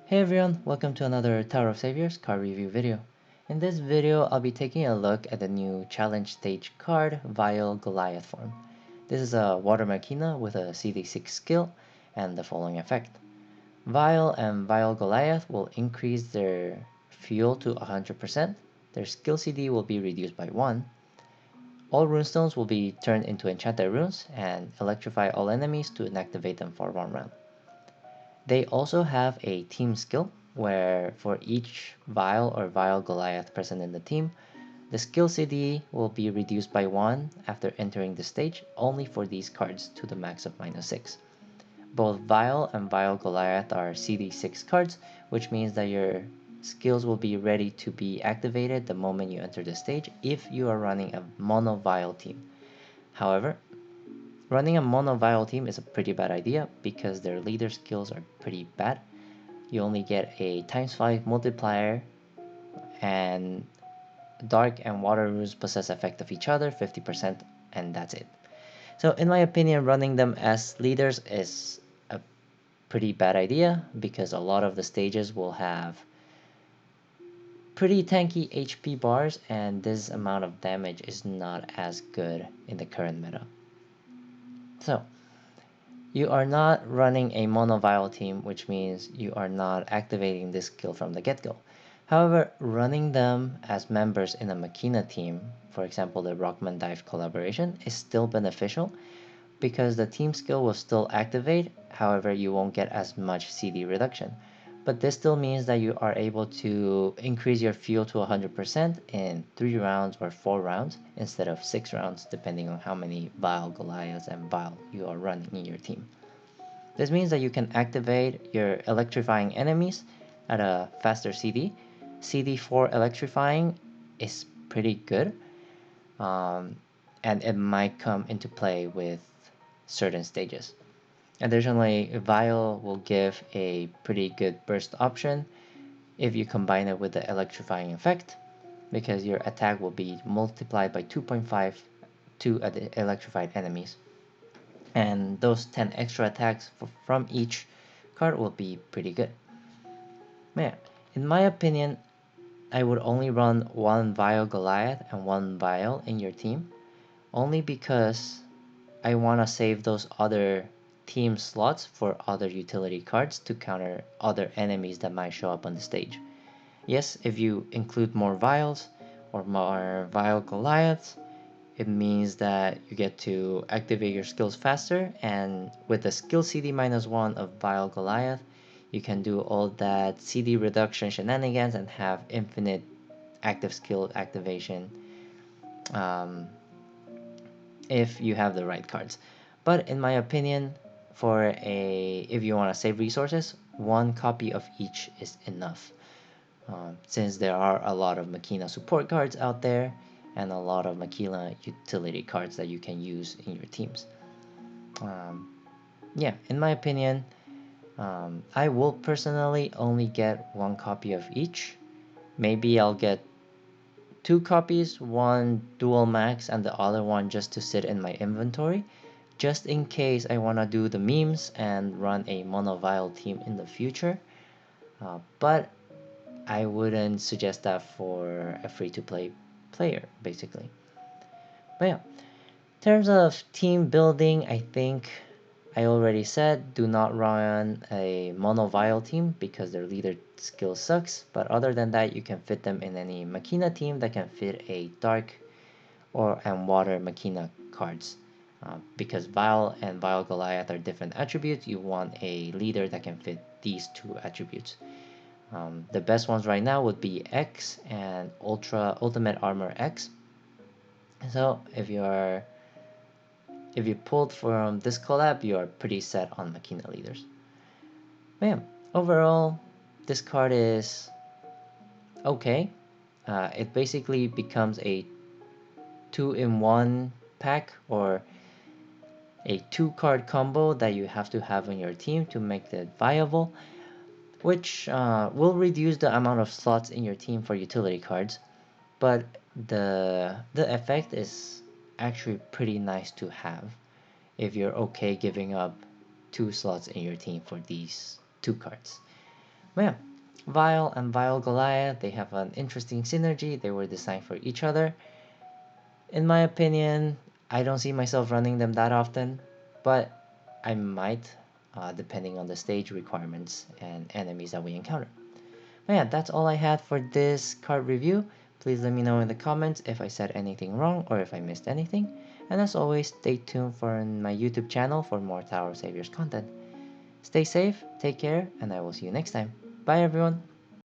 Hey everyone, welcome to another Tower of Saviors card review video. In this video, I'll be taking a look at the new challenge stage card, Vile Goliath form. This is a water machina with a CD6 skill and the following effect. Vile and Vile Goliath will increase their fuel to 100%, their skill CD will be reduced by 1, all runestones will be turned into enchanted runes, and electrify all enemies to inactivate them for 1 round. They also have a team skill, where for each Vile or Vile Goliath present in the team, the skill CD will be reduced by 1 after entering the stage, only for these cards to the max of -6. Both Vile and Vile Goliath are CD6 cards, which means that your skills will be ready to be activated the moment you enter the stage if you are running a mono Vile team. However, running a mono Vile team is a pretty bad idea because their leader skills are pretty bad. You only get a ×5 multiplier, and dark and water runes possess effect of each other 50%, and that's it. So in my opinion, running them as leaders is a pretty bad idea because a lot of the stages will have pretty tanky HP bars, and this amount of damage is not as good in the current meta. So you are not running a mono Vile team, which means you are not activating this skill from the get-go. However, running them as members in a Machina team, for example the Rockman Dive collaboration, is still beneficial because the team skill will still activate, however you won't get as much CD reduction. But this still means that you are able to increase your fuel to 100% in 3 rounds or 4 rounds instead of 6 rounds, depending on how many Vile Goliaths and Vile you are running in your team. This means that you can activate your electrifying enemies at a faster CD. CD4 electrifying is pretty good, and it might come into play with certain stages. Additionally, Vile will give a pretty good burst option if you combine it with the electrifying effect, because your attack will be multiplied by 2.5 to the electrified enemies. And those 10 extra attacks from each card will be pretty good. Man, in my opinion, I would only run 1 Vile Goliath and 1 Vile in your team, only because I want to save those other team slots for other utility cards to counter other enemies that might show up on the stage. Yes, if you include more Viles or more Vile Goliaths, it means that you get to activate your skills faster, and with the skill CD -1 of Vile Goliath, you can do all that CD reduction shenanigans and have infinite active skill activation if you have the right cards. But in my opinion, if you want to save resources, 1 copy of each is enough. Since there are a lot of Machina support cards out there and a lot of Machina utility cards that you can use in your teams. Yeah, in my opinion, I will personally only get 1 copy of each. Maybe I'll get 2 copies, one dual max and the other one just to sit in my inventory, just in case I want to do the memes and run a mono Vile team in the future. But I wouldn't suggest that for a free-to-play player, basically. But yeah, in terms of team building, I think I already said do not run a mono Vile team because their leader skill sucks, but other than that you can fit them in any Machina team that can fit a dark and water Machina cards. Because Vile and Vile Goliath are different attributes, you want a leader that can fit these 2 attributes. The best ones right now would be X and Ultimate Armor X. So if you pulled from this collab, you are pretty set on Machina leaders. Man, overall, this card is okay. It basically becomes a 2-in-1 pack, or a 2-card combo that you have to have on your team to make it viable, which will reduce the amount of slots in your team for utility cards, but the effect is actually pretty nice to have if you're okay giving up 2 slots in your team for these 2 cards. But yeah, Vile and Vile Goliath, they have an interesting synergy. They were designed for each other. In my opinion, I don't see myself running them that often, but I might, depending on the stage requirements and enemies that we encounter. But yeah, that's all I had for this card review. Please let me know in the comments if I said anything wrong or if I missed anything. And as always, stay tuned for my YouTube channel for more Tower of Saviors content. Stay safe, take care, and I will see you next time. Bye everyone!